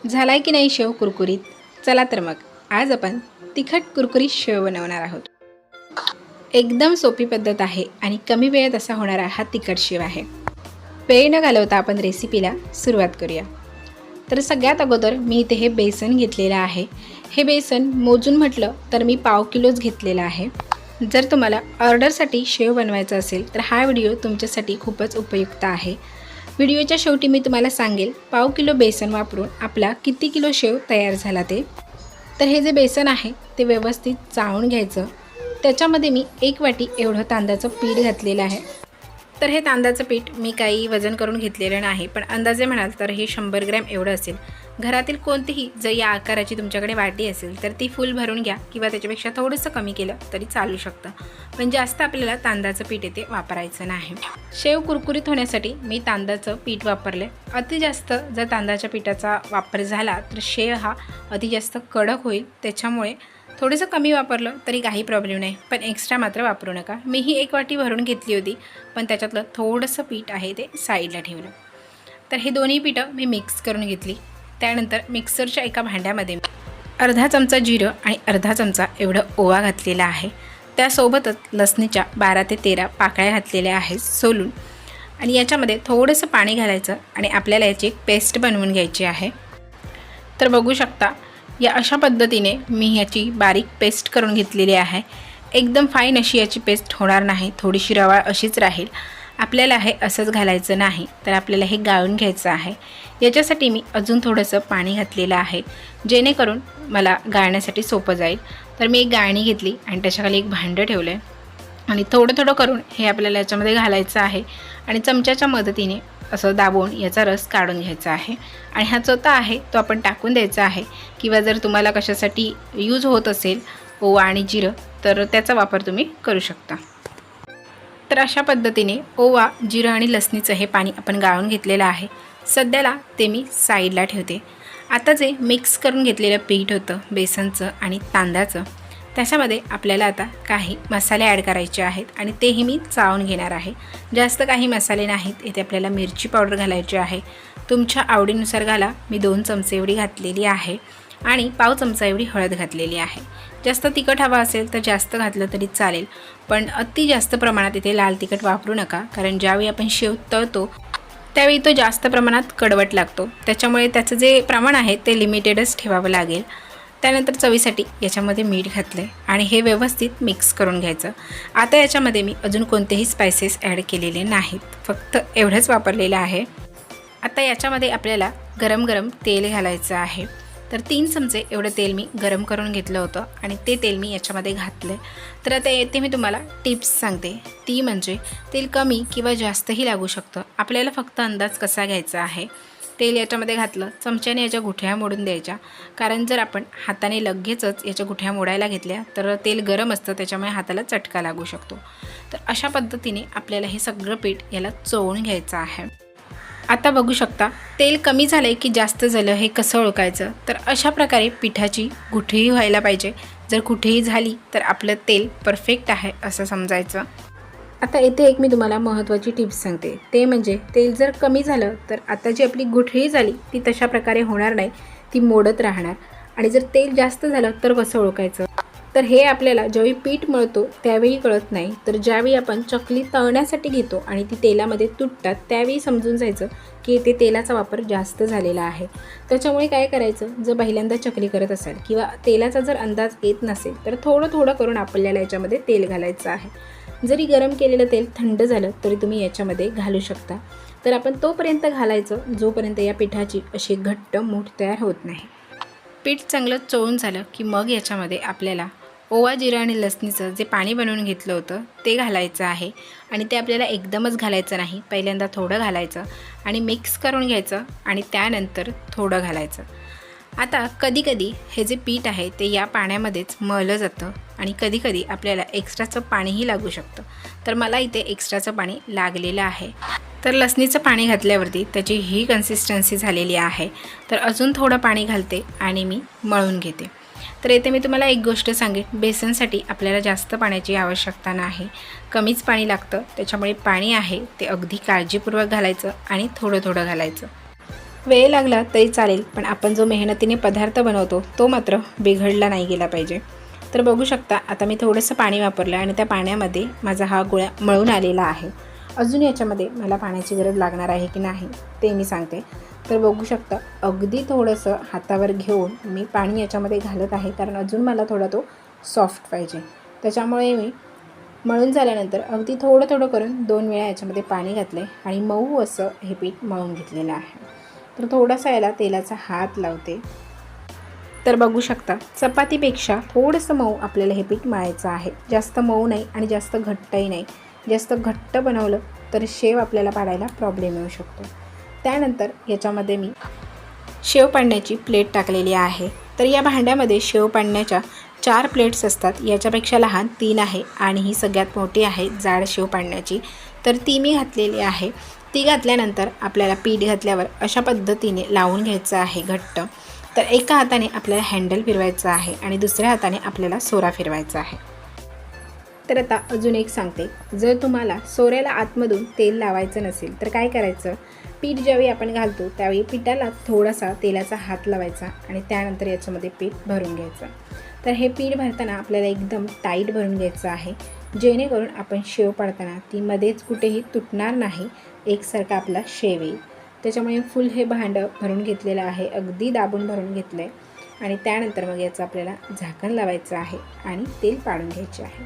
झालाय की नाही शेव कुरकुरीत? चला तर मग आज आपण तिखट कुरकुरीत शेव बनवणार आहोत. एकदम सोपी पद्धत आहे आणि कमी वेळेत असा होणारा हा तिखट शेव आहे. वेळ न घालवता आपण रेसिपीला सुरुवात करूया. तर सगळ्यात अगोदर मी इथे हे बेसन घेतलेलं आहे. हे बेसन मोजून म्हटलं तर मी पाव किलोच घेतलेलं आहे. जर तुम्हाला ऑर्डरसाठी शेव बनवायचं असेल तर हा व्हिडिओ तुमच्यासाठी खूपच उपयुक्त आहे. व्हिडिओच्या शेवटी मी तुम्हाला सांगेल पाव किलो बेसन वापरून आपला किती किलो शेव तयार झाला ते. तर हे जे बेसन आहे ते व्यवस्थित चाळून घ्यायचं. त्याच्यामध्ये मी 1 वाटी एवढं तांदळाचं पीठ घातलेलं आहे. तर हे तांदळाचं पीठ मी काही वजन करून घेतलेलं नाही, पण अंदाजे म्हणाल तर हे 100 ग्रॅम एवढं असेल. घरातील कोणतीही जर या आकाराची तुमच्याकडे वाटी असेल तर ती फुल भरून घ्या किंवा त्याच्यापेक्षा थोडंसं कमी केलं तरी चालू शकतं. पण जास्त आपल्याला तांदळाचं पीठ येते वापरायचं नाही. शेव कुरकुरीत होण्यासाठी मी तांदळाचं पीठ वापरले. अति जास्त जर तांदळाच्या पिठाचा वापर झाला तर शेव हा अति जास्त कडक होईल. त्याच्यामुळे थोडंसं कमी वापरलं तरी काही प्रॉब्लेम नाही, पण एक्स्ट्रा मात्र वापरू नका. मी ही 1 वाटी भरून घेतली होती, पण त्याच्यातलं थोडंसं पीठ आहे ते साईडला ठेवलं. तर हे दोन्ही पिठं मी मिक्स करून घेतली. त्यानंतर मिक्सरच्या एका भांड्यामध्ये अर्धा चमचा जिरं आणि अर्धा चमचा एवढं ओवा घातलेला आहे. त्यासोबतच लसणीच्या 12 ते 13 पाकळ्या घातलेल्या आहेत सोलून. आणि याच्यामध्ये थोडंसं पाणी घालायचं आणि आपल्याला याची एक पेस्ट बनवून घ्यायची आहे. तर बघू शकता या अशा पद्धतीने मी याची बारीक पेस्ट करून घेतलेली आहे. एकदम फाईन अशी याची पेस्ट होणार नाही, थोडीशी रवाळ अशीच राहील. आपल्याला हे असंच घालायचं नाही, तर आपल्याला हे गाळून घ्यायचं आहे. याच्यासाठी मी अजून थोडंसं पाणी घातलेलं आहे, जेणेकरून मला गाळण्यासाठी सोपं जाईल. तर मी एक गाळणी घेतली आणि त्याच्याखाली एक भांडं ठेवलं आहे आणि थोडं थोडं करून हे आपल्याला याच्यामध्ये घालायचं आहे आणि चमच्याच्या मदतीने असं दाबून याचा रस काढून घ्यायचा आहे. आणि हा चोथा आहे तो आपण टाकून द्यायचा आहे, किंवा जर तुम्हाला कशासाठी यूज होत असेल ओवा आणि जिरं तर त्याचा वापर तुम्ही करू शकता. तर अशा पद्धतीने ओवा, जिरं आणि लसणीचं हे पाणी आपण गाळून घेतलेलं आहे. सध्याला ते मी साईडला ठेवते. आता जे मिक्स करून घेतलेलं पीठ होतं बेसनचं आणि तांदळाचं, त्याच्यामध्ये आपल्याला आता काही मसाले ॲड करायचे आहेत आणि तेही मी चाळून घेणार आहे. जास्त काही मसाले नाहीत. इथे आपल्याला मिरची पावडर घालायची आहे. तुमच्या आवडीनुसार घाला. मी 2 चमचे एवढी घातलेली आहे आणि पाव चमचा एवढी हळद घातलेली आहे. जास्त तिखट हवा असेल तर जास्त घातलं तरी चालेल, पण अति जास्त प्रमाणात इथे लाल तिखट वापरू नका, कारण ज्यावेळी आपण शेव तळतो त्यावेळी तो जास्त प्रमाणात कडवट लागतो. त्याच्यामुळे त्याचं जे प्रमाण आहे ते लिमिटेडच ठेवावं लागेल. त्यानंतर चवीसाठी याच्यामध्ये मीठ घातलं आणि हे व्यवस्थित मिक्स करून घ्यायचं. आता याच्यामध्ये मी अजून कोणतेही स्पायसेस ॲड केलेले नाहीत, फक्त एवढंच वापरलेलं आहे. आता याच्यामध्ये आपल्याला गरम गरम तेल घालायचं आहे. तर 3 चमचे एवढं तेल मी गरम करून घेतलं होतं आणि ते तेल मी याच्यामध्ये घातलं. तर आता येथे मी तुम्हाला टिप्स सांगते. ती म्हणजे तेल कमी किंवा जास्तही लागू शकतं. आपल्याला फक्त अंदाज कसा घ्यायचा आहे. तेल याच्यामध्ये घातलं, चमच्याने याच्या गुठळ्या मोडून द्यायच्या, कारण जर आपण हाताने लगेचच याच्या गुठळ्या मोडायला घेतल्या तर तेल गरम असतं, त्याच्यामुळे हाताला चटका लागू शकतो. तर अशा पद्धतीने आपल्याला हे सगळं पीठ याला चोळून घ्यायचं आहे. आता बघू शकता तेल कमी झालं आहे की जास्त झालं हे कसं ओळखायचं. तर अशा प्रकारे पिठाची गुठळी व्हायला पाहिजे. जर कुठेही झाली तर आपलं तेल परफेक्ट आहे असं समजायचं. आता येथे एक मी तुम्हाला महत्त्वाची टिप्स सांगते. ते म्हणजे तेल जर कमी झालं तर आता जी आपली गुठळी झाली ती तशा प्रकारे होणार नाही, ती मोडत राहणार. आणि जर तेल जास्त झालं तर कसं ओळखायचं, तर हे आपल्याला ज्यावेळी पीठ मळतो त्यावेळी कळत नाही, तर ज्यावेळी आपण चकली तळण्यासाठी घेतो आणि ती तेलामध्ये तुटतात त्यावेळी समजून जायचं की ते तेलाचा वापर जास्त झालेला आहे. त्याच्यामुळे काय करायचं, जर पहिल्यांदा चकली करत असाल किंवा तेलाचा जर अंदाज येत नसेल तर थोडं थोडं करून आपल्याला याच्यामध्ये तेल घालायचं आहे. जरी गरम केलेलं तेल थंड झालं तरी तुम्ही याच्यामध्ये घालू शकता. तर आपण तोपर्यंत घालायचं जोपर्यंत या पिठाची अशी घट्ट मूठ तयार होत नाही. पीठ चांगलं चोळून झालं की मग याच्यामध्ये आपल्याला ओवा, जिरं आणि लसणीचं जे पाणी बनवून घेतलं होतं ते घालायचं आहे. आणि ते आपल्याला एकदमच घालायचं नाही, पहिल्यांदा थोडं घालायचं आणि मिक्स करून घ्यायचं आणि त्यानंतर थोडं घालायचं. आता कधीकधी हे जे पीठ आहे ते या पाण्यामध्येच मळलं जातं आणि कधीकधी आपल्याला एक्स्ट्राचं पाणीही लागू शकतं. तर मला इथे एक्स्ट्राचं पाणी लागलेलं आहे. तर लसणीचं पाणी घातल्यावरती त्याची ही कन्सिस्टन्सी झालेली आहे. तर अजून थोडं पाणी घालते आणि मी मळून घेते. तर येथे मी तुम्हाला एक गोष्ट सांगेन, बेसनसाठी आपल्याला जास्त पाण्याची आवश्यकता नाही, कमीच पाणी लागतं. त्याच्यामुळे पाणी आहे ते अगदी काळजीपूर्वक घालायचं आणि थोडं थोडं घालायचं. वेळ लागला तरी चालेल, पण आपण जो मेहनतीने पदार्थ बनवतो तो मात्र बिघडला नाही गेला पाहिजे. तर बघू शकता आता मी थोडंसं पाणी वापरलं आणि त्या पाण्यामध्ये माझा हा गोळा मळून आलेला आहे. अजून याच्यामध्ये मला पाण्याची गरज लागणार आहे की नाही ते मी सांगते. तर बघू शकता अगदी थोडंसं हातावर घेऊन मी पाणी याच्यामध्ये घालत आहे, कारण अजून मला थोडा तो सॉफ्ट पाहिजे. त्याच्यामुळे मी मळून झाल्यानंतर अगदी थोडं थोडं करून 2 वेळा याच्यामध्ये पाणी घातलं आहे आणि मऊ असं हे पीठ मळून घेतलेलं आहे. तर थोडासा याला तेलाचा हात लावते. तर बघू शकता चपातीपेक्षा थोडंसं मऊ आपल्याला हे पीठ मळायचं आहे. जास्त मऊ नाही आणि जास्त घट्टही नाही. जास्त घट्ट बनवलं तर शेव आपल्याला पाडायला प्रॉब्लेम येऊ शकतो. त्यानंतर याच्यामध्ये मी शेव पाडण्याची प्लेट टाकलेली आहे. तर या भांड्यामध्ये शेव पाडण्याच्या 4 प्लेट्स असतात. याच्यापेक्षा लहान 3 आहे आणि ही सगळ्यात मोठी आहे जाड शेव पाडण्याची. तर ती मी घातलेली आहे. ती घातल्यानंतर आपल्याला पीठ घातल्यावर अशा पद्धतीने लावून घ्यायचं आहे घट्ट. तर एका हाताने आपल्याला हँडल फिरवायचं आहे आणि दुसऱ्या हाताने आपल्याला सोरा फिरवायचा आहे. तर आता अजून एक सांगते, जर तुम्हाला सोऱ्याला आतमधून तेल लावायचं नसेल तर काय करायचं, पीठ ज्यावेळी आपण घालतो त्यावेळी पिठाला थोडासा तेलाचा हात लावायचा आणि त्यानंतर याच्यामध्ये पीठ भरून घ्यायचं. तर हे पीठ भरताना आपल्याला एकदम टाईट भरून घ्यायचं आहे, जेणेकरून आपण शेव पाडताना ती मध्येच कुठेही तुटणार नाही, एकसारखा आपला शेव येईल. त्याच्यामुळे फुल हे भांडं भरून घेतलेलं आहे, अगदी दाबून भरून घेतलं आहे आणि त्यानंतर मग याचं आपल्याला झाकण लावायचं आहे आणि तेल पाडून घ्यायचे आहे.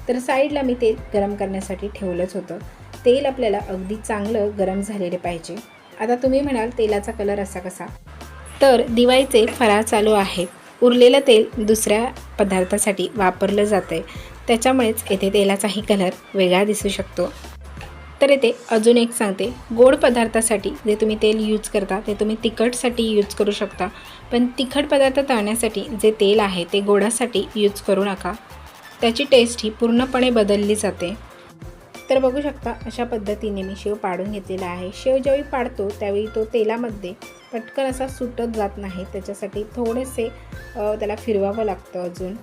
तर साईडला मी तेल गरम करण्यासाठी ठेवलंच होतं. तेल आपल्याला अगदी चांगलं गरम झालेले पाहिजे. आता तुम्ही म्हणाल तेलाचा कलर असा कसा, तर दिवाळीचे फराळ चालू आहे, उरलेलं तेल दुसऱ्या पदार्थासाठी वापरलं जातं आहे, त्याच्यामुळेच येथे तेलाचाही कलर वेगळा दिसू शकतो. तर येथे अजून एक सांगते, गोड पदार्थासाठी जे तुम्ही तेल यूज करता ते तुम्ही तिखटसाठी यूज करू शकता, पण तिखट पदार्थ तळण्यासाठी जे तेल आहे ते गोडासाठी यूज करू नका. त्याची टेस्ट ही पूर्णपणे बदलली जाते. तर बघू शकता अशा पद्धतीने मी शेव पाडून घेतलेला आहे. शेव ज्यावेळी पाडतो त्यावेळी तो तेलामध्ये पटकन असा सुटत जात नाही, त्याच्यासाठी थोडेसे त्याला फिरवावं लागतं अजून.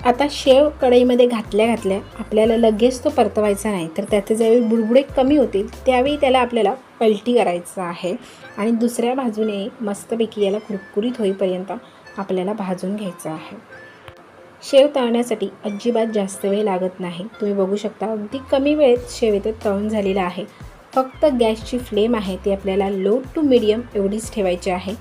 आता शेव कढईमध्ये घातल्या आपल्याला लगेच तो परतवायचा नाही, तर त्याचे ज्यावेळी बुडबुडे कमी होतील त्यावेळी त्याला आपल्याला पलटी करायचं आहे आणि दुसऱ्या बाजूने मस्तपैकी याला कुरकुरीत होईपर्यंत आपल्याला भाजून घ्यायचं आहे. शेव तळण्यासाठी अजिबात जास्त वेळ लागत नाही. तुम्ही बघू शकता अगदी कमी वेळेत शेव इथे तळून झालेला आहे. फक्त गॅसची फ्लेम आहे ती आपल्याला लो टू मीडियम एवढीच ठेवायची आहे.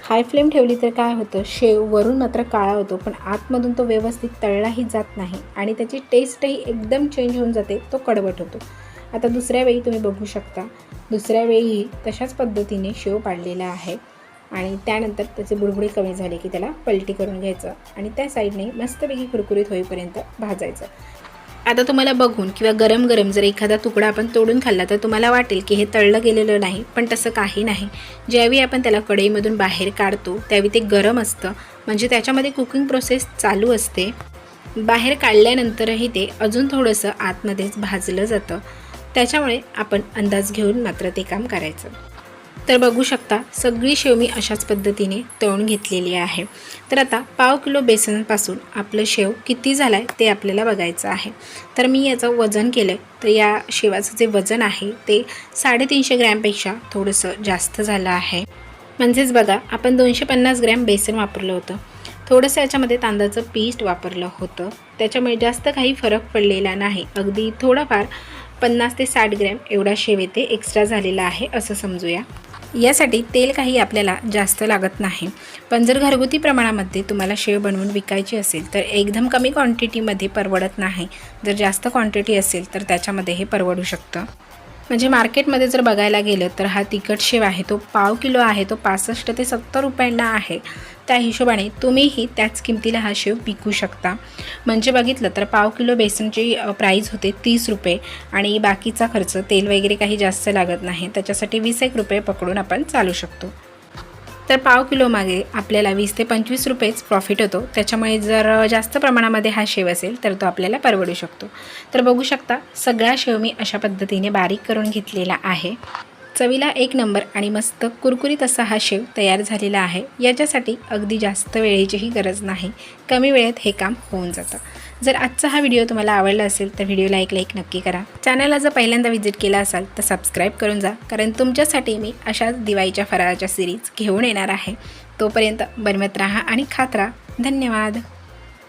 हाय फ्लेम ठेवली तर काय होतं, शेव वरून मात्र काळा होतो पण आतमधून तो व्यवस्थित तळलाही जात नाही आणि त्याची टेस्टही एकदम चेंज होऊन जाते, तो कडवट होतो. आता दुसऱ्या वेळी तुम्ही बघू शकता, दुसऱ्या वेळीही तशाच पद्धतीने शेव पाडलेला आहे आणि त्यानंतर त्याचे बुडबुडे कमी झाले की त्याला पलटी करून घ्यायचं आणि त्या साईडने मस्तपैकी कुरकुरीत होईपर्यंत भाजायचं. आता तुम्हाला बघून किंवा गरम गरम जर एखादा तुकडा आपण तोडून खाल्ला तर तुम्हाला वाटेल की हे तळलं गेलेलं नाही, पण तसं काही नाही. ज्यावेळी आपण त्याला कढईमधून बाहेर काढतो त्यावेळी ते गरम असतं, म्हणजे त्याच्यामध्ये कुकिंग प्रोसेस चालू असते. बाहेर काढल्यानंतरही ते अजून थोडंसं आतमध्येच भाजलं जातं, त्याच्यामुळे आपण अंदाज घेऊन मात्र ते काम करायचं. तर बघू शकता सगळी शेव मी अशाच पद्धतीने तळून घेतलेली आहे. तर आता पाव किलो बेसनपासून आपलं शेव किती झालं आहे ते आपल्याला बघायचं आहे. तर मी याचं वजन केलं आहे, तर या शेवाचं जे वजन आहे ते 350 ग्रॅमपेक्षा थोडंसं जास्त झालं आहे. म्हणजेच बघा आपण 250 ग्रॅम बेसन वापरलं होतं, थोडंसं याच्यामध्ये तांदळाचं पीठ वापरलं होतं, त्याच्यामुळे जास्त काही फरक पडलेला नाही. अगदी थोडाफार 50 ते 60 ग्रॅम एवढा शेव येथे एक्स्ट्रा झालेला आहे असं समजूया. यासाठी तेल काही आपल्याला जास्त लागत नाही, पण जर घरगुती प्रमाणामध्ये तुम्हाला शेव बनवून विकायची असेल तर एकदम कमी क्वांटिटीमध्ये परवडत नाही. जर जास्त क्वांटिटी असेल तर त्याच्यामध्ये हे परवडू शकतं. म्हणजे मार्केटमध्ये जर बघायला गेलं तर हा तिखट शेव आहे तो पाव किलो आहे तो 65 ते 70 रुपयांना आहे. त्या हिशोबाने तुम्हीही त्याच किमतीला हा शेव विकू शकता. म्हणजे बघितलं तर पाव किलो बेसनची प्राईस होते 30 रुपये आणि बाकीचा खर्च तेल वगैरे काही जास्त लागत नाही, त्याच्यासाठी 20 रुपये पकडून आपण चालू शकतो. तर पाव किलो मागे आपल्याला 20 ते 25 रुपयेच प्रॉफिट होतो. त्याच्यामुळे जर जास्त प्रमाणामध्ये हा शेव असेल तर तो आपल्याला परवडू शकतो. तर बघू शकता सगळा शेव मी अशा पद्धतीने बारीक करून घेतलेला आहे. चवीला एक नंबर आणि मस्त कुरकुरीत असा हा शेव तयार झालेला आहे. याच्यासाठी अगदी जास्त वेळेचीही गरज नाही, कमी वेळेत हे काम होऊन जातं. जर आजचा हा व्हिडिओ तुम्हाला आवडला असेल तर व्हिडिओला एक लाईक नक्की करा. चॅनलला जर पहिल्यांदा व्हिजिट केला असाल तर सबस्क्राईब करून जा, कारण तुमच्यासाठी मी अशाच दिवाळीच्या फराळाच्या सिरीज घेऊन येणार आहे. तोपर्यंत बनवत राहा आणि खात राहा. धन्यवाद.